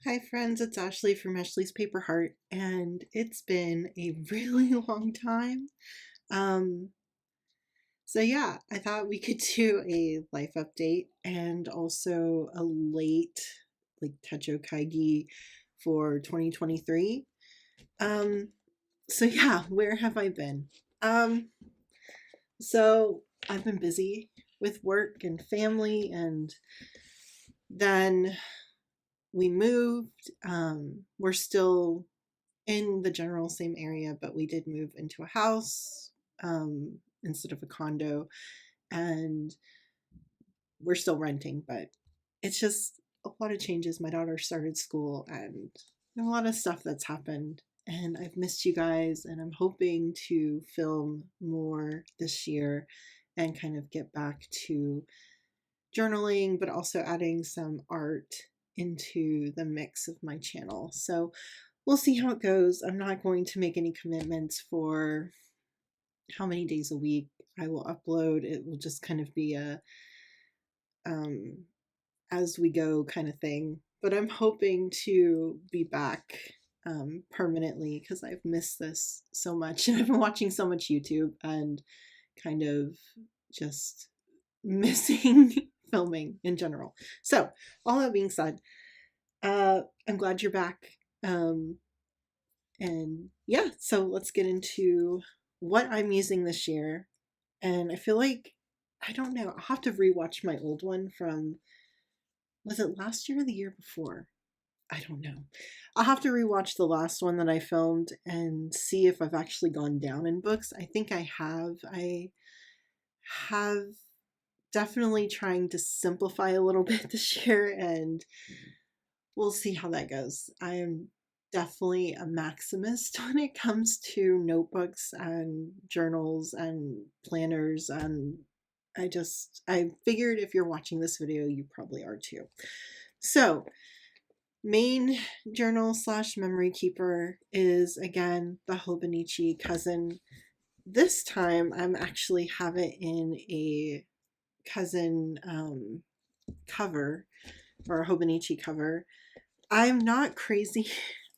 Hi friends, it's Ashley from Ashley's Paper Heart, and it's been a really long time. Um, so yeah, I thought we could do a life update and also a late Techo Kaigi for 2023. Um, so yeah, where have I been? Um, so I've been busy with work and family, and then we moved. We're still in the general same area, but we did move into a house instead of a condo, and we're still renting, but it's just a lot of changes. My daughter started school, and a lot of stuff that's happened. And I've missed you guys, and I'm hoping to film more this year and kind of get back to journaling, but also adding some art into the mix of my channel. So we'll see how it goes. I'm not going to make any commitments for how many days a week I will upload. It will just kind of be a um, as we go kind of thing. But I'm hoping to be back permanently because I've missed this so much. And I've been watching so much YouTube and kind of just missing filming in general. So, all that being said, I'm glad you're back. And yeah, so let's get into what I'm using this year. And I feel like, I don't know, I'll have to rewatch my old one from, was it last year or the year before? I don't know. I'll have to rewatch the last one that I filmed and see if I've actually gone down in books. I think I have. I have definitely trying to simplify a little bit this year, and we'll see how that goes. I am definitely a maximist when it comes to notebooks and journals and planners, and I figured if you're watching this video you probably are too. So main journal slash memory keeper is again the Hobonichi cousin. This time I'm actually have it in a cousin cover, or a Hobonichi cover. I'm not crazy.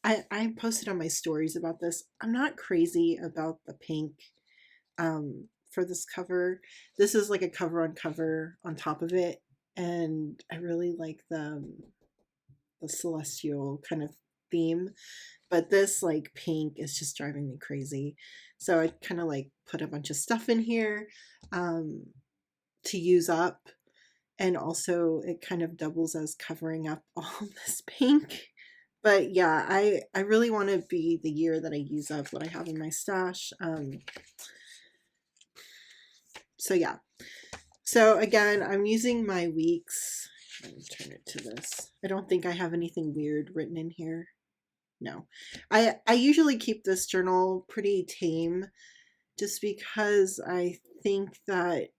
I posted on my stories about this. I'm not crazy about the pink for this cover. This is like a cover on cover on top of it, and I really like the celestial kind of theme. But this like pink is just driving me crazy. So I kind of like put a bunch of stuff in here to use up, and also it kind of doubles as covering up all this pink. But yeah, I really want to be the year that I use up what I have in my stash. So yeah, so again, I'm using my weeks. Let me turn it to this. I don't think I have anything weird written in here. No, I usually keep this journal pretty tame, just because I think that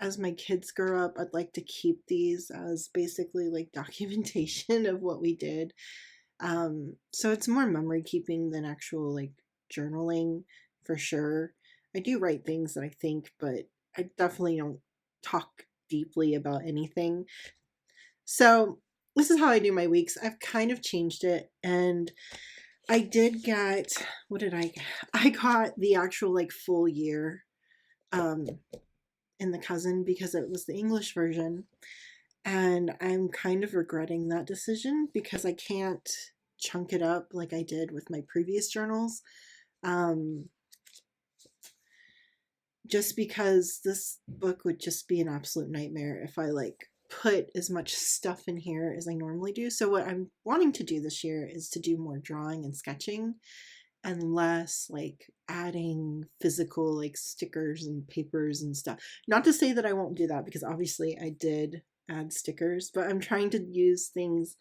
as my kids grow up, I'd like to keep these as basically like documentation of what we did. So it's more memory keeping than actual like journaling for sure. I do write things that I think, but I definitely don't talk deeply about anything. So this is how I do my weeks. I've kind of changed it, and I did get, what did I get? I got the actual like full year um in the cousin because it was the English version, and I'm kind of regretting that decision because I can't chunk it up like I did with my previous journals. Um, just because this book would just be an absolute nightmare if I like put as much stuff in here as I normally do. So what I'm wanting to do this year is to do more drawing and sketching and less like adding physical like stickers and papers and stuff. Not to say that I won't do that, because obviously I did add stickers, but I'm trying to use things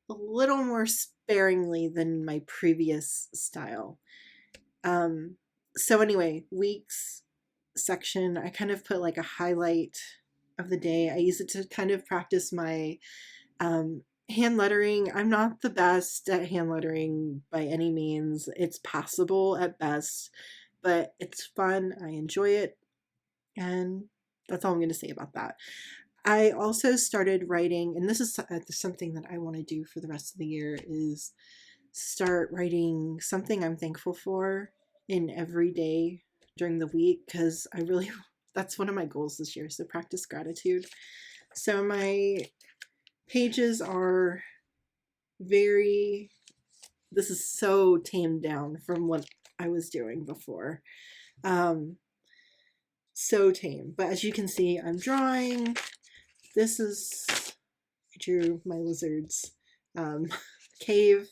a little more sparingly than my previous style. So anyway, weeks section, I kind of put like a highlight of the day. I use it to kind of practice my hand lettering. I'm not the best at hand lettering by any means. It's passable at best, but it's fun. I enjoy it. And that's all I'm going to say about that. I also started writing, and this is something that I want to do for the rest of the year, is start writing something I'm thankful for in every day during the week, because I really, that's one of my goals this year, so practice gratitude. So my pages are very, this is so tamed down from what I was doing before. So tame. But as you can see, I'm drawing. This is, I drew my lizard's cave.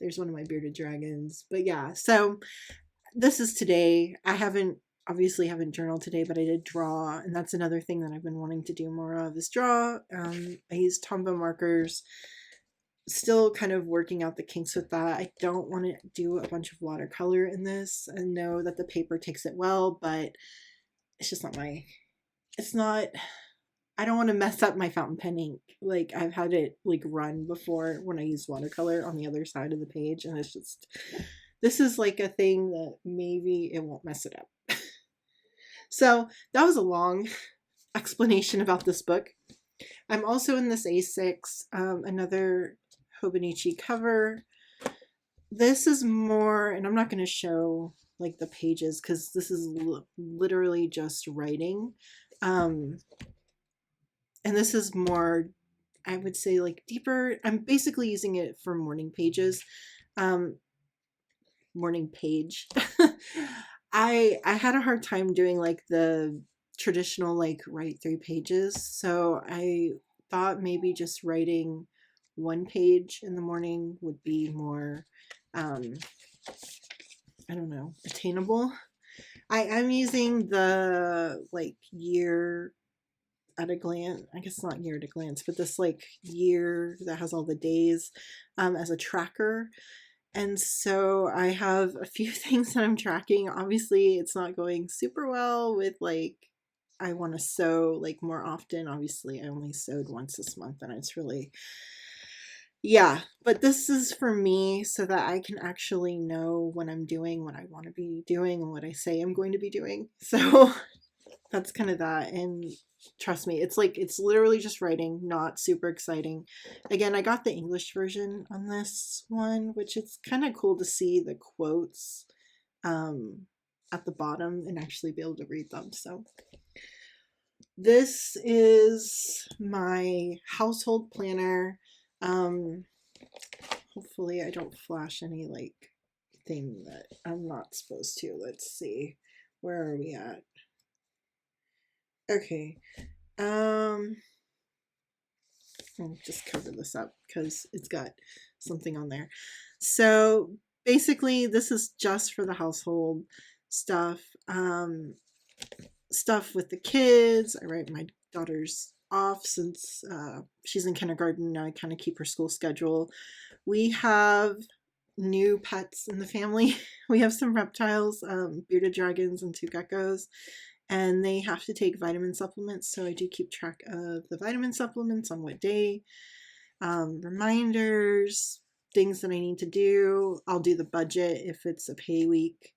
There's one of my bearded dragons. But yeah, so this is today. I obviously haven't journaled today, but I did draw, and that's another thing that I've been wanting to do more of is draw. I use Tombow markers. Still kind of working out the kinks with that. I don't want to do a bunch of watercolor in this. I know that the paper takes it well, but it's just not I don't want to mess up my fountain pen ink. Like, I've had it like run before when I use watercolor on the other side of the page, and it's just, this is like a thing that maybe it won't mess it up. So that was a long explanation about this book. I'm also in this A6, another Hobonichi cover. This is more, and I'm not going to show like the pages because this is literally just writing. And this is more, I would say, like deeper. I'm basically using it for morning pages. Morning page. I had a hard time doing like the traditional like write 3 pages, so I thought maybe just writing 1 page in the morning would be more I don't know, attainable. I'm using the like year at a glance, I guess not year at a glance, but this like year that has all the days as a tracker. And so I have a few things that I'm tracking. Obviously, it's not going super well with like, I want to sew like more often. Obviously, I only sewed once this month, and it's really, yeah. But this is for me so that I can actually know when I'm doing what I want to be doing and what I say I'm going to be doing. So that's kind of that. And trust me, it's like, it's literally just writing, not super exciting. Again, I got the English version on this one, which it's kind of cool to see the quotes at the bottom and actually be able to read them. So this is my household planner. Hopefully I don't flash any like thing that I'm not supposed to. Let's see, where are we at? Okay. I'll just cover this up because it's got something on there. So basically this is just for the household stuff. Stuff with the kids. I write my daughter's off since she's in kindergarten now. I kind of keep her school schedule. We have new pets in the family. We have some reptiles, bearded dragons and 2 geckos. And they have to take vitamin supplements, so I do keep track of the vitamin supplements on what day, reminders, things that I need to do. I'll do the budget if it's a pay week,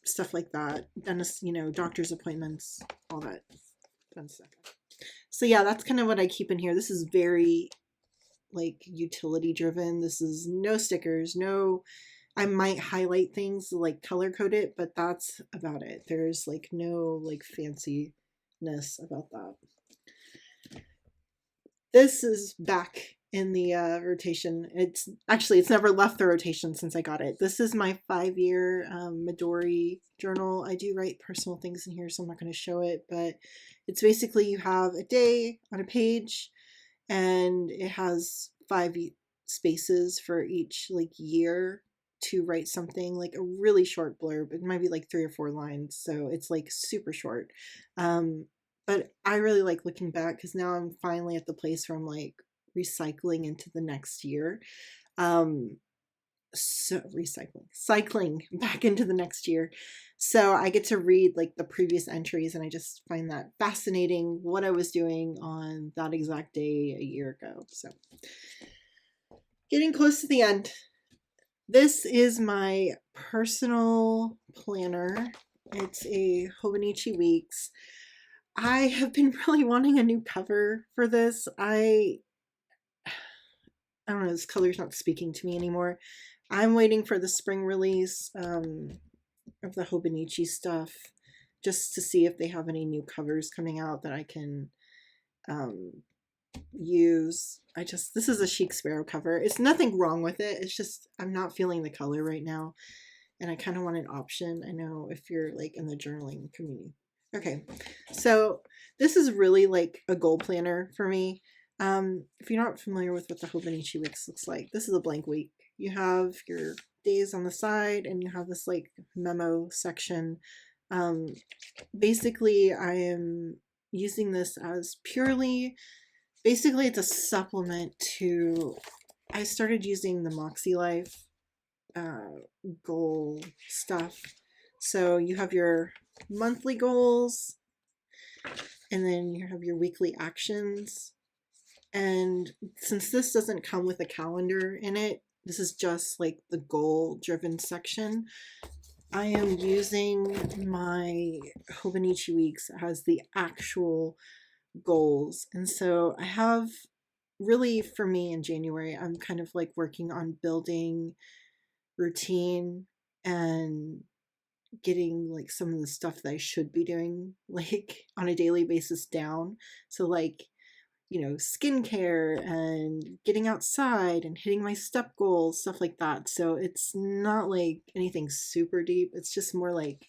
stuff like that. Dentist, doctor's appointments, all that fun stuff. So yeah, that's kind of what I keep in here. This is very like utility driven. This is no stickers, no. I might highlight things, like color code it, but that's about it. There's like no like fanciness about that. This is back in the rotation. It's never left the rotation since I got it. This is my 5-year Midori journal. I do write personal things in here, so I'm not going to show it, but it's basically you have a day on a page, and it has 5 spaces for each like year to write something, like a really short blurb. It might be like 3 or 4 lines, so it's like super short. But I really like looking back because now I'm finally at the place where I'm like recycling into the next year. Cycling back into the next year. So I get to read like the previous entries, and I just find that fascinating what I was doing on that exact day a year ago. So getting close to the end. This is my personal planner. It's a Hobonichi Weeks. I have been really wanting a new cover for this. I don't know, this color's not speaking to me anymore. I'm waiting for the spring release of the Hobonichi stuff just to see if they have any new covers coming out that I can um, use. This is a Chic Sparrow cover. It's nothing wrong with it. It's just, I'm not feeling the color right now. And I kind of want an option. I know if you're like in the journaling community. Okay, so this is really like a goal planner for me. If you're not familiar with what the Hobonichi Weeks looks like, this is a blank week. You have your days on the side and you have this like memo section. Basically, I am using this as basically it's a supplement to, I started using the Moxie Life goal stuff. So you have your monthly goals and then you have your weekly actions. And since this doesn't come with a calendar in it, this is just like the goal driven section. I am using my Hobonichi Weeks as the actual goals. And so I have really, for me in January, I'm kind of like working on building routine and getting like some of the stuff that I should be doing like on a daily basis down. So like, you know, skincare and getting outside and hitting my step goals, stuff like that. So it's not like anything super deep. It's just more like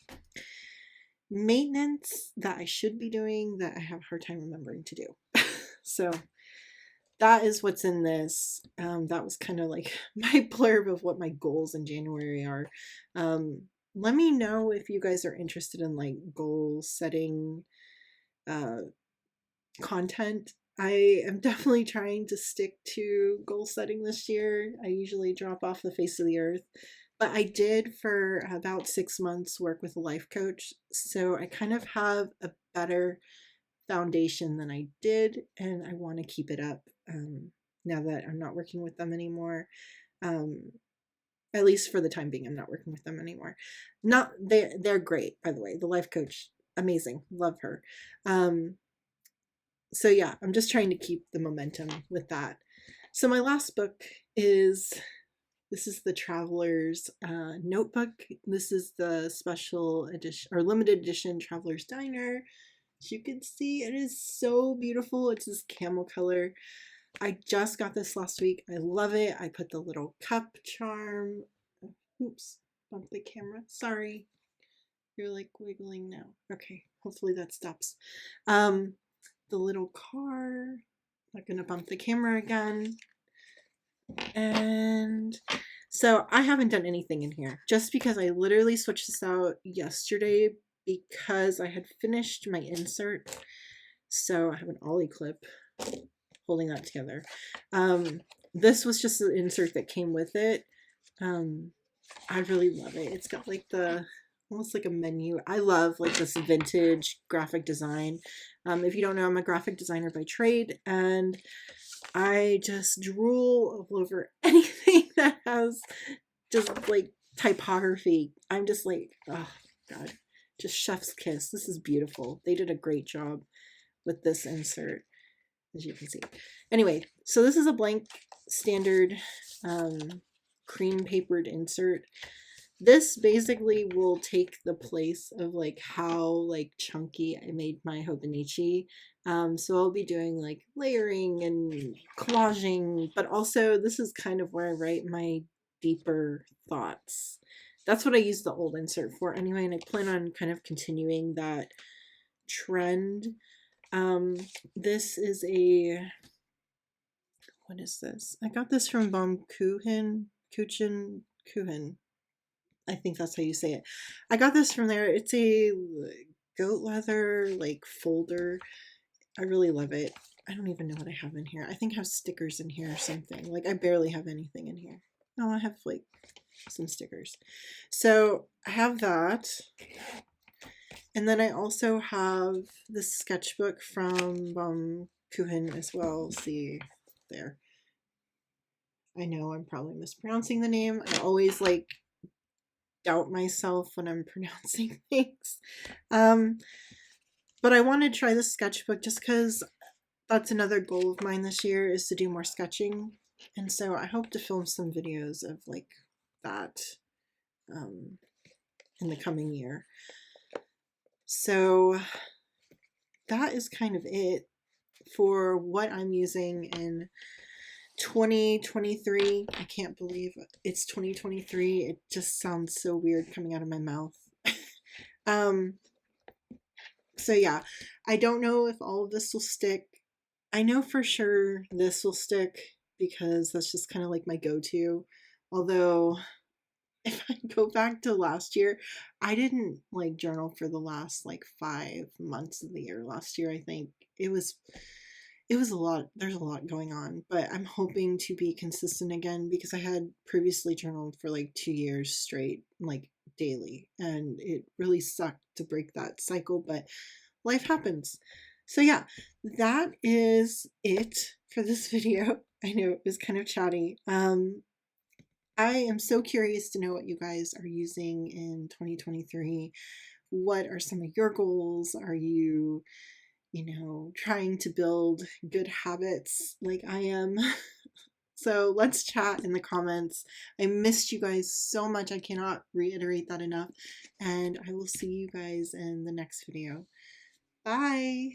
maintenance that I should be doing that I have a hard time remembering to do. So that is what's in this. That was kind of like my blurb of what my goals in January are. Let me know if you guys are interested in like goal setting content. I am definitely trying to stick to goal setting this year. I usually drop off the face of the earth, but I did for about 6 months work with a life coach. So I kind of have a better foundation than I did, and I want to keep it up now that I'm not working with them anymore. At least for the time being, I'm not working with them anymore. They're great, by the way. The life coach, amazing, love her. So yeah, I'm just trying to keep the momentum with that. So my last book this is the Traveler's notebook. This is the special edition or limited edition Traveler's Diner. As you can see, it is so beautiful. It's this camel color. I just got this last week. I love it. I put the little cup charm. Oops, bumped the camera. Sorry. You're like wiggling now. Okay, hopefully that stops. The little car. Not gonna bump the camera again. And so I haven't done anything in here just because I literally switched this out yesterday because I had finished my insert. So I have an ollie clip holding that together. This was just the insert that came with it. I really love it. It's got like almost like a menu. I love like this vintage graphic design. If you don't know, I'm a graphic designer by trade, and I just drool over anything that has just like typography. I'm just like, oh God, just chef's kiss. This is beautiful. They did a great job with this insert, as you can see. Anyway, so this is a blank standard cream papered insert. This basically will take the place of like how like chunky I made my Hobonichi. So I'll be doing like layering and collaging, but also this is kind of where I write my deeper thoughts. That's what I use the old insert for anyway, and I plan on kind of continuing that trend. This is what is this? I got this from Kuchen. I think that's how you say it. I got this from there. It's a goat leather like folder. I really love it. I don't even know what I have in here. I think I have stickers in here or something. Like I barely have anything in here. Oh, I have like some stickers. So I have that. And then I also have this sketchbook from Kuchen as well. See there. I know I'm probably mispronouncing the name. I always like doubt myself when I'm pronouncing things. But I want to try the sketchbook just because that's another goal of mine this year, is to do more sketching. And so I hope to film some videos of like that um, in the coming year. So that is kind of it for what I'm using in 2023. I can't believe it's 2023. It just sounds so weird coming out of my mouth. um, so yeah, I don't know if all of this will stick. I know for sure this will stick because that's just kind of like my go-to. Although if I go back to last year, I didn't like journal for the last like 5 months of the year. Last year, I think it was it was a lot. There's a lot going on, but I'm hoping to be consistent again because I had previously journaled for like 2 years straight, like daily, and it really sucked to break that cycle, but life happens. So yeah, that is it for this video. I know it was kind of chatty. I am so curious to know what you guys are using in 2023. What are some of your goals? Are you, trying to build good habits like I am? So let's chat in the comments. I missed you guys so much. I cannot reiterate that enough. And I will see you guys in the next video. Bye.